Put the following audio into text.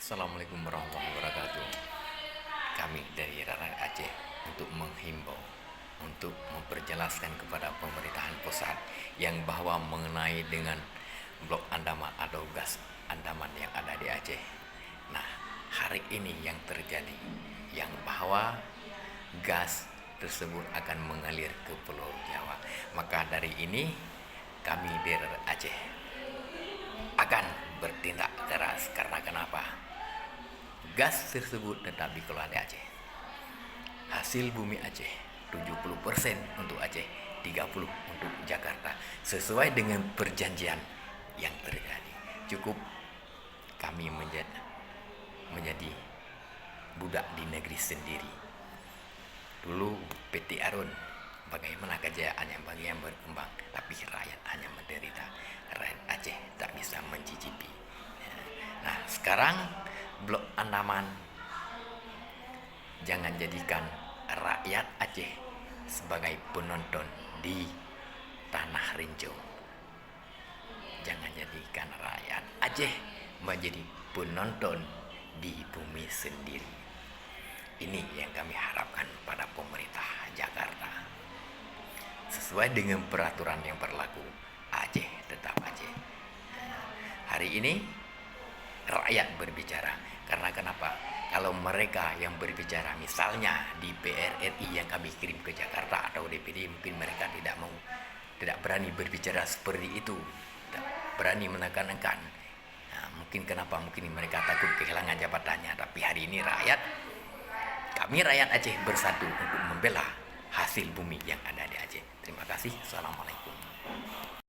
Assalamualaikum warahmatullahi wabarakatuh. Kami dari Rakyat Aceh untuk menghimbau, untuk memperjelaskan kepada pemerintahan pusat yang bahwa mengenai dengan blok Andaman atau gas Andaman yang ada di Aceh. Nah, hari ini yang terjadi yang bahwa gas tersebut akan mengalir ke Pulau Jawa. Maka dari ini kami dari Rakyat Aceh akan bertindak keras. Karena kenapa? Gas tersebut tetap dikelola di Aceh. Hasil bumi Aceh 70% untuk Aceh, 30% untuk Jakarta. Sesuai dengan perjanjian yang terjadi. Cukup kami menjadi budak di negeri sendiri. Dulu PT Arun bagaimana kejayaannya bagi yang berkembang, tapi rakyat hanya menderita. Rakyat Aceh tak bisa mencicipi. Nah, sekarang blok Andaman jangan jadikan rakyat Aceh sebagai penonton di tanah Rinjau. Jangan jadikan rakyat Aceh menjadi penonton di bumi sendiri. Ini yang kami harapkan pada pemerintah Jakarta. Sesuai dengan peraturan yang berlaku, Aceh tetap Aceh. Hari ini rakyat berbicara. Karena kenapa? Kalau mereka yang berbicara, misalnya di PRRI yang kami kirim ke Jakarta atau DPD, mungkin mereka tidak berani berbicara seperti itu, tidak berani menekan-nekan. Nah, mungkin kenapa? Mungkin mereka takut kehilangan jabatannya. Tapi hari ini kami rakyat Aceh bersatu untuk membela hasil bumi yang ada di Aceh. Terima kasih. Assalamualaikum.